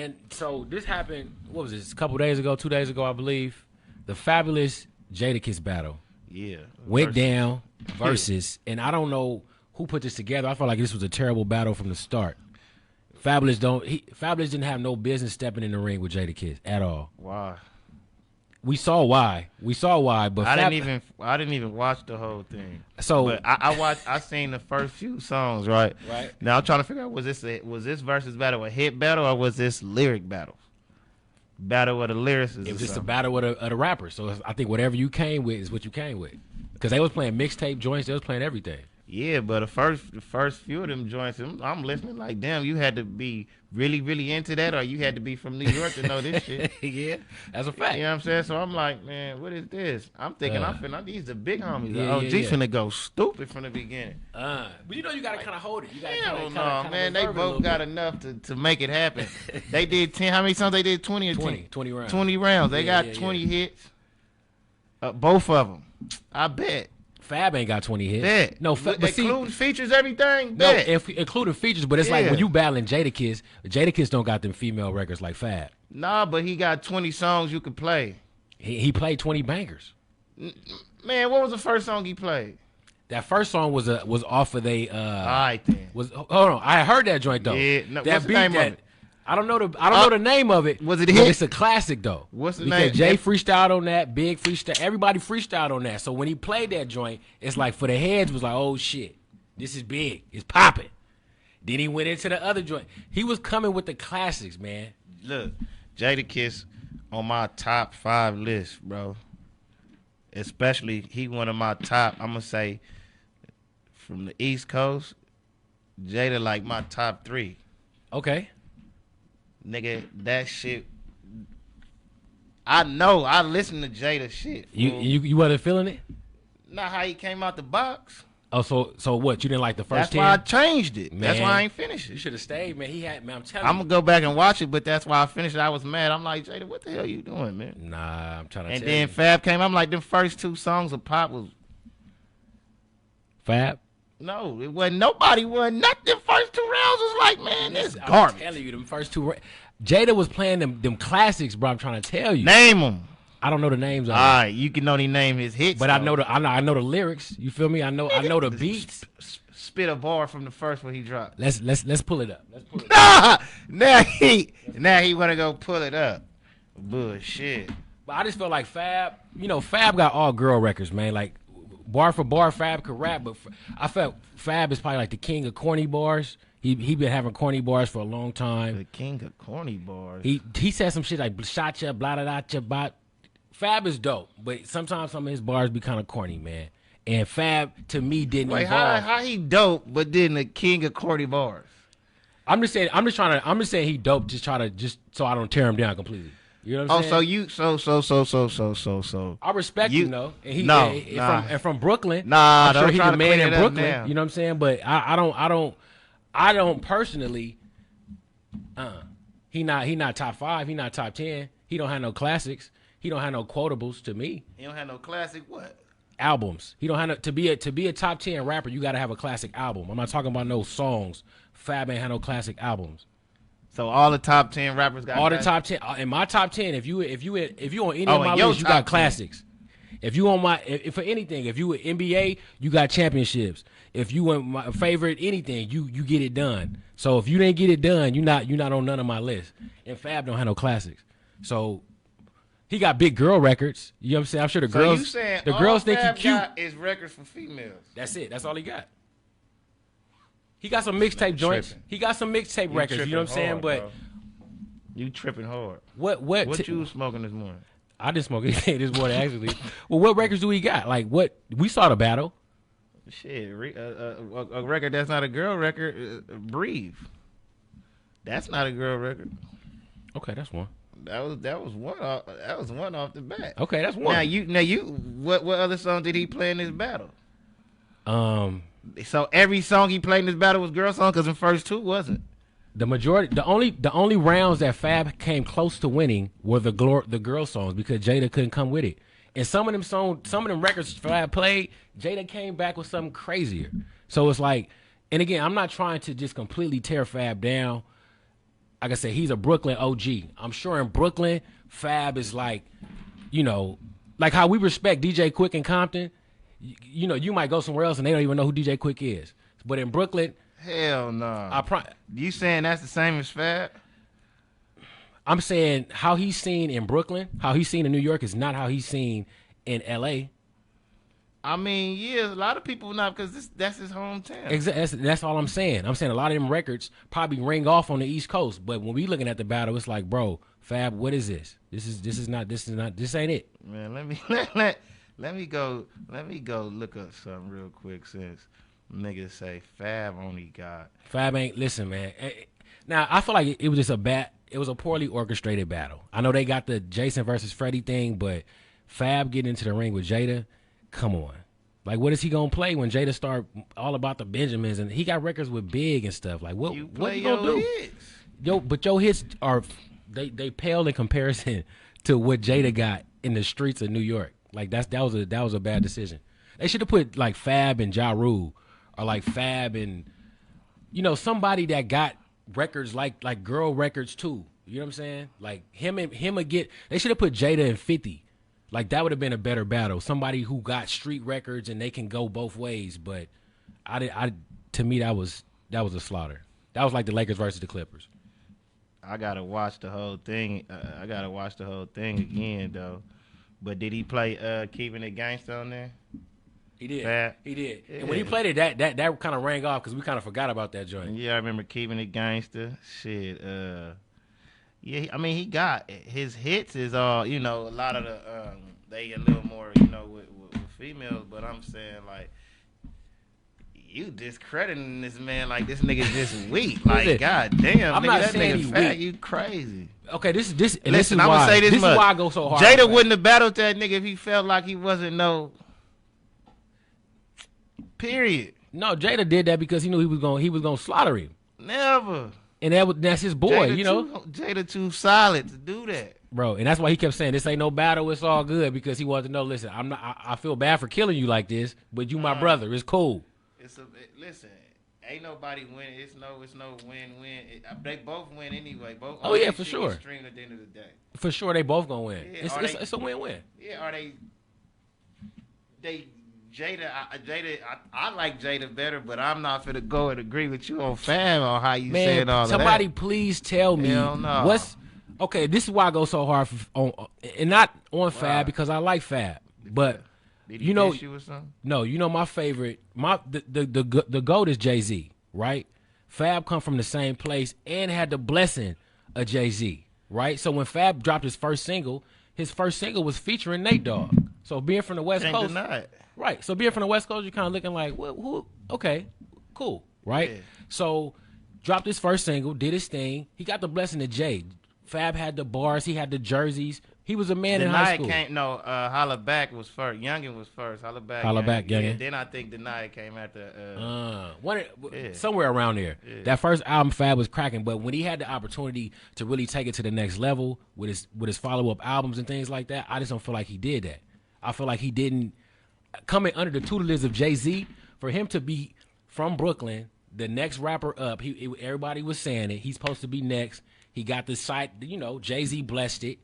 And so this happened, what was this, a couple days ago, 2 days ago, I believe. The Fabolous Jadakiss battle went down, Verzuz, and I don't know who put this together. I felt like this was a terrible battle from the start. Fabolous didn't have no business stepping in the ring with Jadakiss at all. Why? We saw why, but I didn't even watch the whole thing. So but I seen the first few songs, right? Right. Now I'm trying to figure out, was this Verzuz battle a hit battle, or was this lyric battle? Battle of the lyricists. It was just a battle of the rappers. So I think whatever you came with is what you came with. Because they was playing mixtape joints, they was playing everything. Yeah, but the first few of them joints, I'm listening like, damn, you had to be really, really into that, or you had to be from New York to know this shit. Yeah, that's a fact. You know what I'm saying? So I'm like, man, what is this? I'm thinking, these are big homies. Yeah, OG's finna go stupid from the beginning. But you know you gotta kind of hold it. You gotta hell no, man. They both got enough to make it happen. They did 10. How many songs they did? 20 or 10? 20 rounds. 20 rounds. They got 20 hits. Both of them. I bet. Fab ain't got 20 hits. Bet. No, but including features, everything. No, Bet. including features, but it's like when you battling Jadakiss don't got them female records like Fab. Nah, but he got 20 songs you could play. He played 20 bangers. Man, what was the first song he played? That first song was off of they. All right then. Hold on, I heard that joint though. Yeah, no, that what's the name of it? I don't know the name of it. Was it a hit? It's a classic though. What's the name? Jay freestyled on that, Big freestyle. Everybody freestyled on that. So when he played that joint, it's like for the heads was like, oh shit, this is big. It's popping. Then he went into the other joint. He was coming with the classics, man. Look, Jadakiss on my top 5 list, bro. Especially he one of my top. I'm gonna say from the East Coast, Jada like my top 3. Okay. Nigga, that shit. I know. I listen to Jada shit. You wasn't feeling it? Not how he came out the box. Oh, so what? You didn't like the first 10? That's why I changed it. Man, that's why I ain't finished it. You should have stayed, man. I'm telling you. I'm gonna go back and watch it, but that's why I finished it. I was mad. I'm like, Jada, what the hell you doing, man? Nah, I'm trying to and tell then you. Fab came. I'm like, them first 2 songs of Pop was Fab? No, it wasn't. Nobody won. Not them first 2 rounds was like, man, this garbage. I'm telling you, them first 2. Jada was playing them classics, bro. I'm trying to tell you. Name them. I don't know the names of them. All right, you can only name his hits. But though. I know the lyrics. You feel me? I know the beats. Spit a bar from the first one he dropped. Let's pull it up. Let's pull it up. Now he wanna go pull it up. Bullshit. But I just feel like Fab. You know, Fab got all girl records, man. Like bar for bar, Fab could rap, but I felt Fab is probably like the king of corny bars. He been having corny bars for a long time. The king of corny bars. He said some shit like shot ya, blah da da cha bot. Fab is dope, but sometimes some of his bars be kind of corny, man. And Fab to me didn't evolve. How he dope, but then the king of corny bars. I'm just saying he dope. Just so I don't tear him down completely. You know what I'm saying? So I respect him though. And and from Brooklyn. Nah, I'm sure he's the man in Brooklyn. Now. You know what I'm saying? But I don't personally. He not top 5. He not top 10. He don't have no classics. He don't have no quotables to me. He don't have no classic what? Albums. He don't have no, to be a top 10 rapper. You got to have a classic album. I'm not talking about no songs. Fab ain't have no classic albums. So all the top 10 rappers got all the top 10. In my top 10, if you on any of my list, you got classics. 10. If you on for anything, if you in NBA, you got championships. If you want my favorite anything, you get it done. So if you didn't get it done, you're not on none of my list. And Fab don't have no classics. So he got big girl records. You know what I'm saying? I'm sure the girls think he cute. Got is records for females. That's it. That's all he got. He got some mixtape joints. He got some mixtape records. You know what I'm saying? But bro. You tripping hard. What you was smoking this morning? I didn't smoke anything this morning actually. Well, what records do we got? Like what? We saw the battle. Shit, a record that's not a girl record. Breathe. That's not a girl record. Okay, that's one. That was one. That was one off the bat. Okay, that's one. What other song did he play in this battle? So every song he played in this battle was girl song because the first 2 wasn't. The majority, the only rounds that Fab came close to winning were the girl songs because Jada couldn't come with it. And some of them records Fab played, Jada came back with something crazier. So it's like, and again, I'm not trying to just completely tear Fab down. like I said, he's a Brooklyn OG. I'm sure in Brooklyn, Fab is like, you know, like how we respect DJ Quick in Compton. You know, you might go somewhere else and they don't even know who DJ Quick is. But in Brooklyn, hell no. You saying that's the same as Fab? I'm saying how he's seen in Brooklyn, how he's seen in New York is not how he's seen in L.A. I mean, yeah, a lot of people not because that's his hometown. Exactly. That's all I'm saying. I'm saying a lot of them records probably ring off on the East Coast, but when we looking at the battle, it's like, bro, Fab, what is this? This ain't it. Man, let me go look up something real quick since niggas say Fab only got. Fab ain't listen, man. Now I feel like it was just it was a poorly orchestrated battle. I know they got the Jason versus Freddie thing, but Fab getting into the ring with Jada, come on. Like, what is he gonna play when Jada start all about the Benjamins and he got records with Big and stuff? Like, what you gonna do? Hits. But your hits are they pale in comparison to what Jada got in the streets of New York. Like that was a bad decision. They should have put like Fab and Ja Rule, or like Fab and somebody that got records like girl records too. You know what I'm saying? Like him again. They should have put Jada and 50. Like that would have been a better battle. Somebody who got street records and they can go both ways. But to me that was a slaughter. That was like the Lakers versus the Clippers. I gotta watch the whole thing. Again though. But did he play Keeping It Gangsta on there? He did. He did. Yeah. And when he played it, that kind of rang off because we kind of forgot about that joint. Yeah, I remember Keeping It Gangsta. Shit. Yeah, I mean, he got his hits is all, a lot of the, they a little more, with females. But I'm saying, like, you discrediting this man like this nigga just weak. Like, goddamn, I'm nigga, not that saying nigga he fat, weak. You crazy. Okay, this Listen, is I'm why. gonna say this is much. why I go so hard. Jada wouldn't have battled that nigga if he felt like he wasn't no. Period. No, Jada did that because he knew he was gonna slaughter him. Never. And that's his boy, Jada too solid to do that, bro. And that's why he kept saying this ain't no battle. It's all good because he wanted to know. Listen, I'm not. I feel bad for killing you like this, but you my brother. It's cool. Listen. Ain't nobody win. It's no win-win. They both win anyway. Both. Oh yeah, for sure. Extreme at the end of the day. For sure, they both gonna win. Yeah, it's a win-win. Yeah, are they? Jada, I like Jada better, but I'm not finna go and agree with you on Fab on how you saying all of that. Somebody please tell me what's okay. This is why I go so hard and not on Fab because I like Fab, but did he diss you or something? No, my favorite, the GOAT is Jay-Z, right? Fab come from the same place and had the blessing of Jay-Z, right? So when Fab dropped his first single was featuring Nate Dogg. So being from the West Coast, deny it. Right. So being from the West Coast, you're kind of looking like, who? Okay, cool, right? Yeah. So dropped his first single, did his thing. He got the blessing of Jay. Fab had the bars, he had the jerseys. He was a man in high school. Holla Back was first. Youngin was first. Holla Back, Youngin. Then I think Deny came after. Somewhere around there. Yeah. That first album, Fab was cracking. But when he had the opportunity to really take it to the next level with his follow up albums and things like that, I just don't feel like he did that. I feel like he didn't. Coming under the tutelage of Jay-Z, for him to be from Brooklyn, the next rapper up, everybody was saying it. He's supposed to be next. He got the site, Jay-Z blessed it.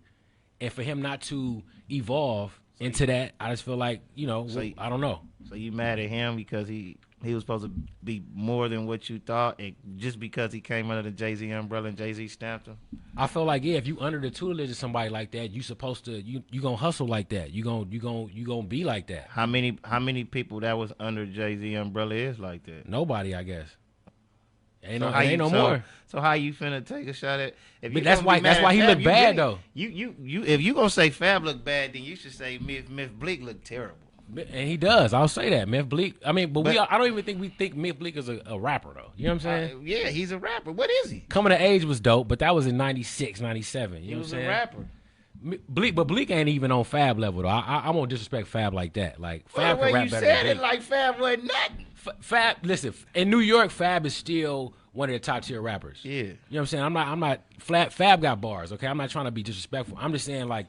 And for him not to evolve into that, I just feel like, I don't know. So you mad at him because he was supposed to be more than what you thought, and just because he came under the Jay-Z umbrella and Jay-Z stamped him? I feel like, if you under the tutelage of somebody like that, you supposed to you gonna hustle like that. You gonna be like that. How many people that was under Jay-Z umbrella is like that? Nobody, I guess. Ain't no so, more. So how you finna take a shot at? That's why he looked bad though. You if you gonna say Fab look bad, then you should say Myth Bleak look terrible. And he does. I'll say that. Myth Bleak. I mean, but I don't even think we think Myth Bleak is a rapper though. You know what I'm saying? Yeah, he's a rapper. What is he? Coming of Age was dope, but that was in 96, 97. He was a rapper. Bleak ain't even on Fab level though. I won't disrespect Fab like that. Like Fab can rap better than Bleak. You said it like Fab wasn't nothing. Fab, listen, in New York, Fab is still one of the top tier rappers. Yeah. You know what I'm saying? I'm not Fab got bars, okay? I'm not trying to be disrespectful. I'm just saying like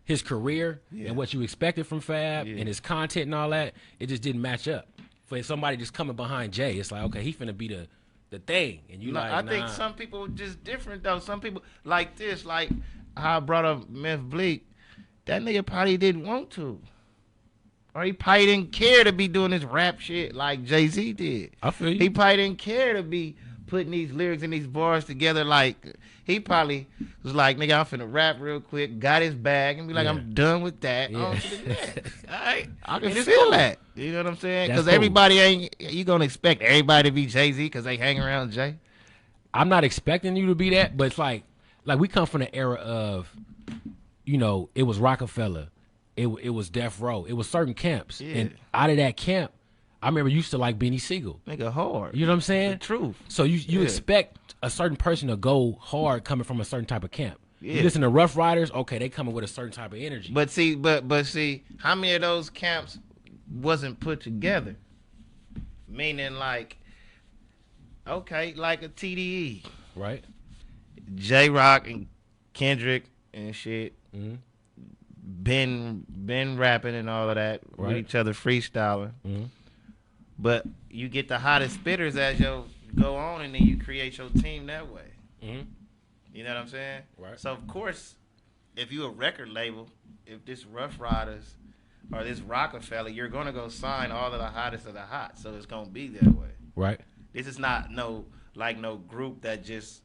his career and what you expected from Fab and his content and all that, it just didn't match up. For somebody just coming behind Jay, it's like, okay, he finna be the thing, and you like. I think some people just different though. Some people like this, like how I brought up Meth Bleak. That nigga probably didn't want to, or he probably didn't care to be doing this rap shit like Jay-Z did. I feel you. He probably didn't care to be putting these lyrics and these bars together. Like he probably was like, nigga, I'm finna rap real quick, got his bag, and be like, I'm done with that. Yeah. On to the next. All right, I can And it's feel cool. that. You know what I'm saying? That's Because cool. everybody ain't. You gonna expect everybody to be Jay-Z because they hang around Jay? I'm not expecting you to be that, but it's like we come from the era of, you know, it was Rockefeller, it was Death Row, it was certain camps, and out of that camp, I remember you used to like Benny Siegel. Nigga, hard. You know what I'm saying? The truth. So you expect a certain person to go hard coming from a certain type of camp. Yeah. You listen to Rough Riders, okay, they coming with a certain type of energy. But see, how many of those camps wasn't put together? Meaning like, okay, like a TDE. Right. J-Rock and Kendrick and shit. Mm-hmm. Been rapping and all of that with each other, freestyling. Mm-hmm. But you get the hottest spitters as you go on, and then you create your team that way. Mm-hmm. You know what I'm saying? Right. So of course, if you a record label, if this Rough Riders or this Rockefeller, you're gonna go sign all of the hottest of the hot. So it's gonna be that way. Right. This is not no group that just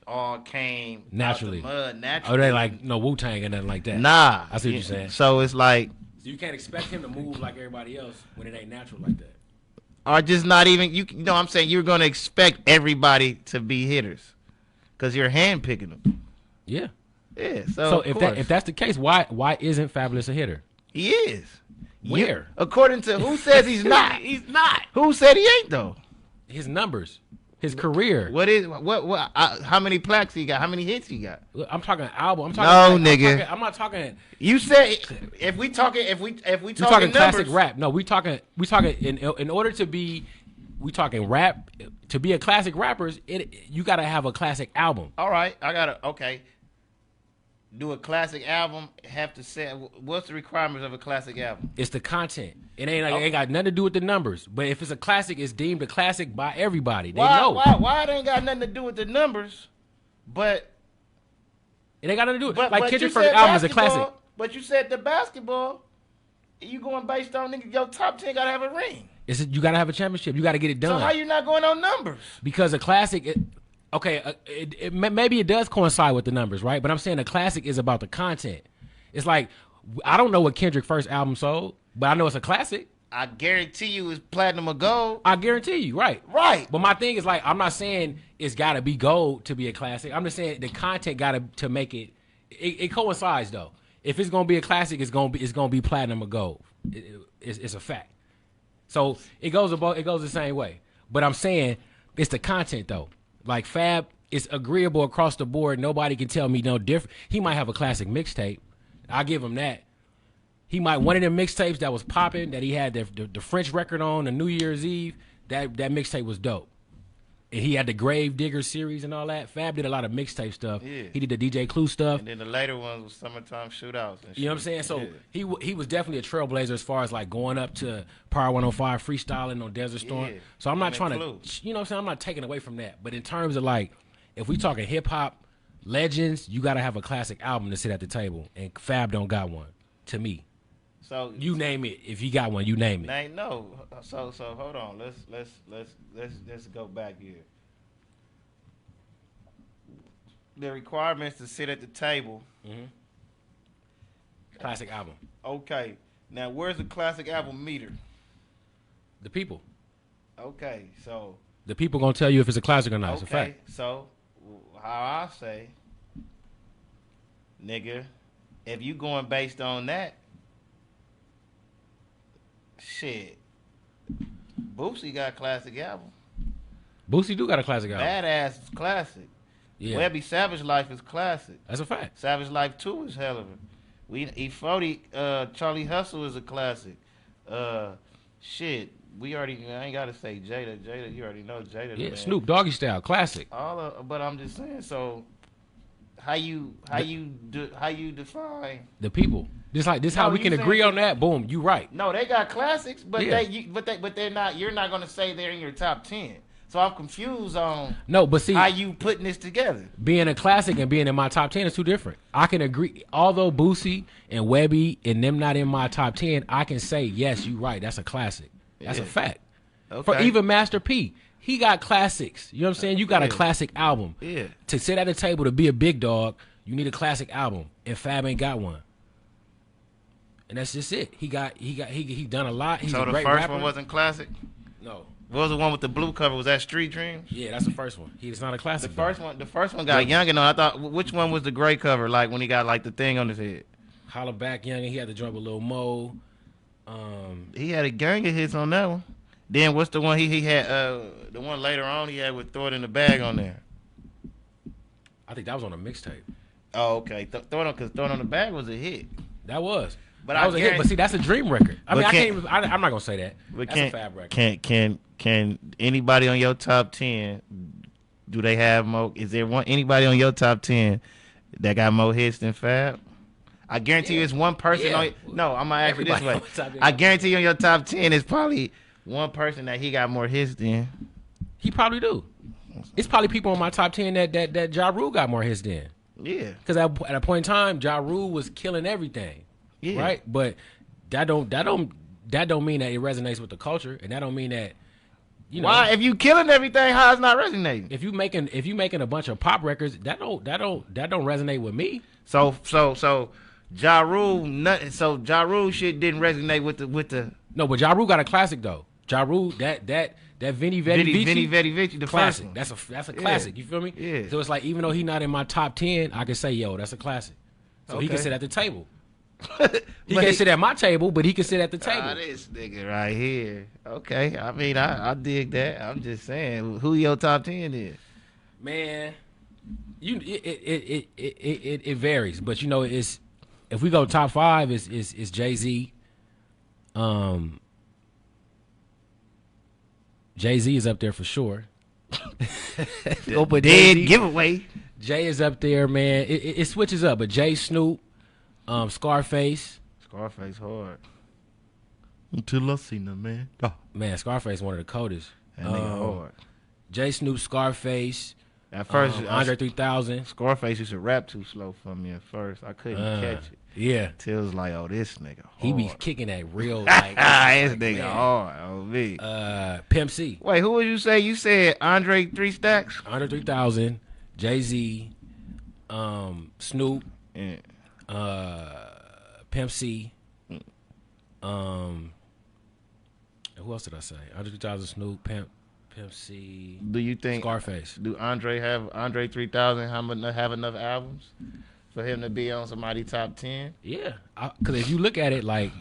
all came naturally. out the mud naturally. Oh, they like no Wu-Tang or nothing like that. Nah. I see what you're saying. So it's like, So you can't expect him to move like everybody else when it ain't natural like that. or just not even, you know what I'm saying, you're going to expect everybody to be hitters because you're handpicking them. Yeah. Yeah. So if that's the case, why isn't Fabolous a hitter? He is. Where? According to who says he's not? He's not. Who said he ain't though? His numbers, his career. What how many plaques he got? How many hits he got? I'm talking album. I'm talking nigga. I'm not talking. You said if we talking numbers, classic rap. No, we talking in order to be, we talking rap to be a classic rapper. You got to have a classic album. All right, okay. Do a classic album have to say what's the requirements of a classic album? It's the content. It ain't got nothing to do with the numbers. But if it's a classic, it's deemed a classic by everybody. They know. Why it ain't got nothing to do with the numbers? But it ain't got nothing to do with it. But Like Kendrick's first album is a classic. But you said the basketball, you going based on nigga, your top 10 gotta have a ring. You gotta have a championship. You gotta get it done. So how you not going on numbers? Because a classic, maybe it does coincide with the numbers, right? But I'm saying a classic is about the content. It's like, I don't know what Kendrick's first album sold, but I know it's a classic. I guarantee you it's platinum or gold. I guarantee you, right. Right. But my thing is like, I'm not saying it's got to be gold to be a classic. I'm just saying the content got to make it. It coincides though. If it's gonna be a classic, it's gonna be platinum or gold. It's a fact. So it goes the same way. But I'm saying it's the content though. Like Fab is agreeable across the board. Nobody can tell me no different. He might have a classic mixtape. I'll give him that. He might one of them mixtapes that was popping that he had the French record on the New Year's Eve. That mixtape was dope. And he had the Grave Digger series and all that. Fab did a lot of mixtape stuff. Yeah. He did the DJ Clue stuff. And then the later ones was Summertime Shootouts. And you know what I'm saying? So he was definitely a trailblazer as far as like going up to Power 105 freestyling on Desert Storm. Yeah. So I'm not trying Clue. to, you know what I'm saying? I'm not taking away from that. But in terms of like, if we talking hip hop legends, you got to have a classic album to sit at the table. And Fab don't got one, to me. So you name it. If you got one, you name it. No. So hold on. Let's go back here. The requirements to sit at the table. Mm-hmm. Classic album. Okay. Now, where's the classic album meter? The people. Okay, so the people gonna tell you if it's a classic or not. It's a fact. So how I say, nigga, if you going based on that, shit, Boosie got a classic album. Boosie do got a classic album. Badass is classic. Yeah. Webby Savage Life is classic. That's a fact. Savage Life 2 is hell of it. E40, Charlie Hustle is a classic. Shit, I ain't gotta say Jada, you already know Jada. Yeah, man. Snoop Doggy Style, classic. But I'm just saying, so how you define the people? This how we can agree on that. Boom, you right. No, they got classics, but yeah. they're not. You're not gonna say they're in your top 10. So I'm confused on but see how you putting this together. Being a classic and being in my top 10 is two different. I can agree. Although Boosie and Webby and them not in my top 10, I can say, yes, you're right. That's a classic. That's a fact. Okay. For even Master P, he got classics. You know what I'm saying? You got a classic album. Yeah. To sit at the table to be a big dog, you need a classic album. And Fab ain't got one. And that's just it. He done a lot. He's so a great the first rapper. one wasn't classic? No. What was the one with the blue cover? Was that Street Dreams? Yeah, that's the first one. He's not a classic. The first one got Youngin on. I thought, which one was the gray cover? Like when he got like the thing on his head. Holla Back Youngin. He had to jump with Lil Mo. He had a gang of hits on that one. Then what's the one he had? The one later on he had with Throw It in the Bag on there. I think that was on a mixtape. Oh, okay. Throw It on the Bag was a hit. That was. But that was a hit. But see, that's a dream record. I mean, I can't even. I'm not gonna say that. But that's a Fab record. Can anybody on your top 10? Do they have more? Is there anybody on your top 10 that got more hits than Fab? I guarantee you, it's one person on. No, I'm gonna ask you this way. I guarantee you, on your top 10, it's probably one person that he got more hits than. He probably do. It's probably people on my top 10 that Ja Rule got more hits than. Yeah. Because at a point in time, Ja Rule was killing everything. Yeah. Right. But that don't mean that it resonates with the culture, and that don't mean that. You know, why? If you killing everything, how it's not resonating? If you making a bunch of pop records, that don't resonate with me. So Ja Rule shit didn't resonate with the. No, but Ja Rule got a classic though. Ja Rule that Vinny Vetti Vici, the classic. That's a classic. You feel me? Yeah. So it's like even though he's not in my top 10, I can say yo, that's a classic. So he can sit at the table. He can't sit at my table, but he can sit at the table. This nigga right here. Okay, I mean, I dig that. I'm just saying, who your top 10 is? Man, it varies, but you know, it's if we go top 5, it's Jay-Z. Jay-Z is up there for sure. But dead giveaway. Jay is up there, man. It switches up, but Jay, Snoop. Scarface hard. Until I seen him, man. Oh. Man, Scarface one of the coldest. That nigga hard. Jay, Snoop, Scarface. At first, Andre 3000. Scarface used to rap too slow for me at first. I couldn't catch it. Yeah. Till it was like, oh, this nigga hard. He be kicking that real like. This nigga hard on me. Pimp C. Wait, who would you say? You said Andre 3 Stacks? Andre 3000, Jay-Z, Snoop. Yeah. Pimp C. Who else did I say? Andre 3000, Snoop, Pimp C. Do you think Scarface? Do Andre 3000 have enough albums for him to be on somebody's top 10? Yeah, because if you look at it like,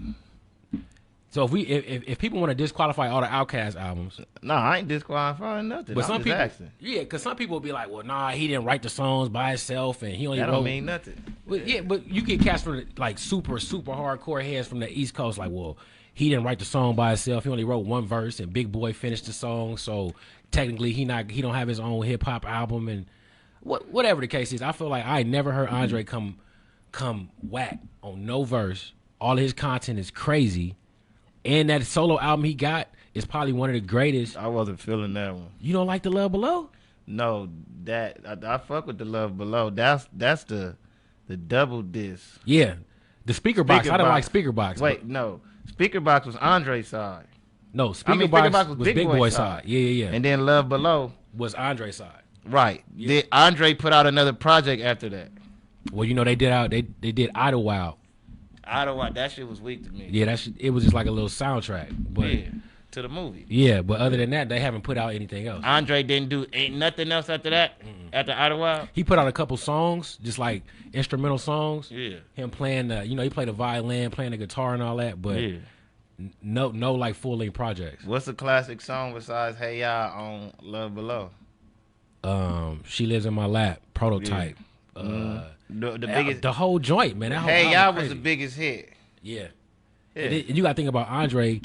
so if people want to disqualify all the Outkast albums, no, I ain't disqualifying nothing. But some people, asking. Yeah, because some people will be like, well, nah, he didn't write the songs by himself, and he only that wrote. Don't mean nothing. Well, yeah, but you get cast from like super hardcore heads from the East Coast, like, well, he didn't write the song by himself. He only wrote one verse, and Big Boy finished the song, so technically he don't have his own hip hop album, and whatever the case is. I feel like I never heard Andre come whack on no verse. All of his content is crazy. And that solo album he got is probably one of the greatest. I wasn't feeling that one. You don't like The Love Below? No, I fuck with The Love Below. That's the double disc. Yeah, the Speaker Box. I don't like Speaker Box. Wait, no, Speaker Box was Andre's side. No, Speaker Box was Big Boy's side. Yeah. And then Love Below was Andre's side. Right. Yeah. Did Andre put out another project after that? Well, you know they did Idlewild. Idlewild, that shit was weak to me. Yeah, it was just like a little soundtrack. But yeah, to the movie. Yeah, but other than that, they haven't put out anything else. Andre didn't do nothing else after that. After Idlewild, he put out a couple songs, just like instrumental songs. Yeah, him playing he played the violin, playing the guitar and all that. But no like full length projects. What's a classic song besides Hey Ya on Love Below? She Lives in My Lap, Prototype. Yeah. The biggest, the whole joint, man. Hey Ya was the biggest hit. Yeah. And you got to think about Andre.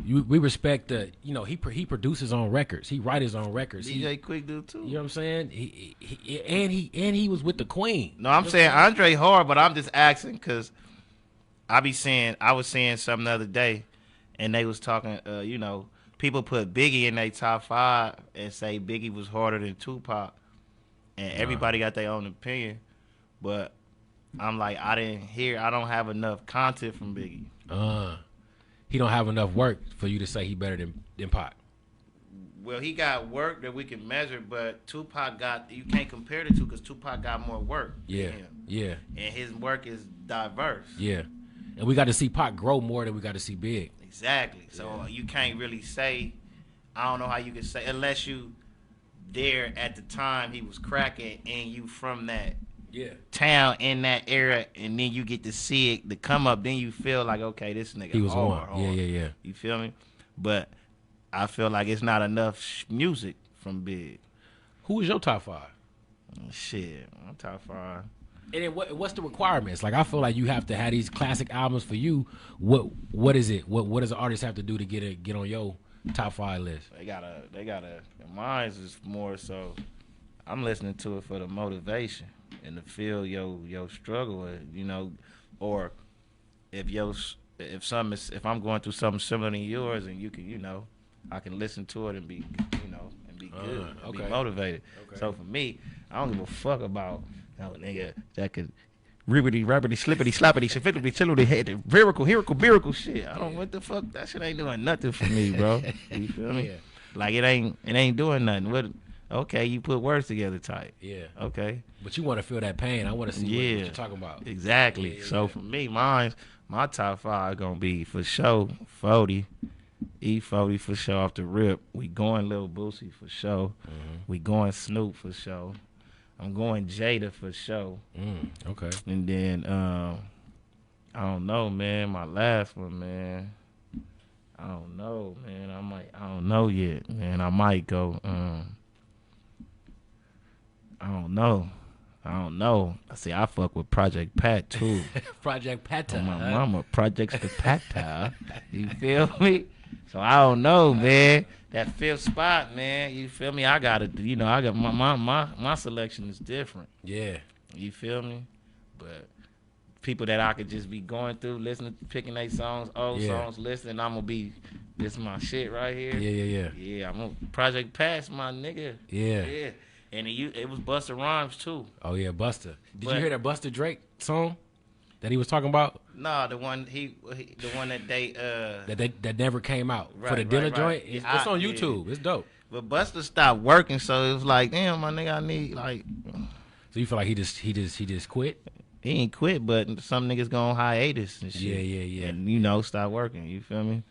We respect he produces his own records. He writes his own records. DJ Quick do too. You know what I'm saying? He was with the Queen. No, I'm saying Andre hard, but I'm just asking because I was saying something the other day, and they was talking. people put Biggie in their top 5 and say Biggie was harder than Tupac, and everybody got their own opinion. But I'm like, I don't have enough content from Biggie. He don't have enough work for you to say he better than Pac. Well, he got work that we can measure, but Tupac you can't compare the two because Tupac got more work. Yeah, yeah. And his work is diverse. Yeah, and we got to see Pac grow more than we got to see Big. Exactly. So you can't really say. I don't know how you can say unless you there at the time he was cracking and you from that town in that era, and then you get to see it to come up. Then you feel like, okay, this nigga he was hard. Yeah. You feel me? But I feel like it's not enough music from Big. Who is your top 5? Shit, my top 5. And then what's the requirements? Like, I feel like you have to have these classic albums for you. What is it? What does an artist have to do to get on your top 5 list? They gotta. Mine is more so. I'm listening to it for the motivation and to feel your struggle with, or if I'm going through something similar to yours, and you can, I can listen to it and be, and be good, and be motivated. Okay. So for me, I don't give a fuck about nigga that could ribbity, rabbity, slippity, slappity, shiffity, chillity, head, miracle shit. I don't what the fuck. That shit ain't doing nothing for me, bro. You feel me? Yeah. Like it ain't doing nothing. What? Okay, you put words together tight. Yeah. Okay. But you want to feel that pain. I want to see what you're talking about. Exactly. So for me, my top 5 gonna be for sure 40. E40 for sure off the rip. We going Lil Boosie for sure. Mm-hmm. We going Snoop for sure. I'm going Jada for sure. Okay. And then I don't know, man. My last one, man. I don't know, man. I don't know yet, man. I might go. I don't know. I see. I fuck with Project Pat too. Project Pata. My mama, Project Pata. You feel me? So I don't know, man. That 5th spot, man. You feel me? I got it. I got my selection is different. Yeah. You feel me? But people that I could just be going through, listening, picking their songs, songs, listening. I'm gonna be this is my shit right here. Yeah. Yeah, I'm gonna Project Pass, my nigga. Yeah. And it was Busta Rhymes too. Oh yeah, Busta. Did you hear that Busta Drake song that he was talking about? No, the one the one that they that never came out for the dinner joint. It's on YouTube. Yeah. It's dope. But Busta stopped working, so it was like, damn, my nigga, I need like. So you feel like he just quit? He ain't quit, but some niggas go on hiatus and shit. Yeah. And stop working. You feel me?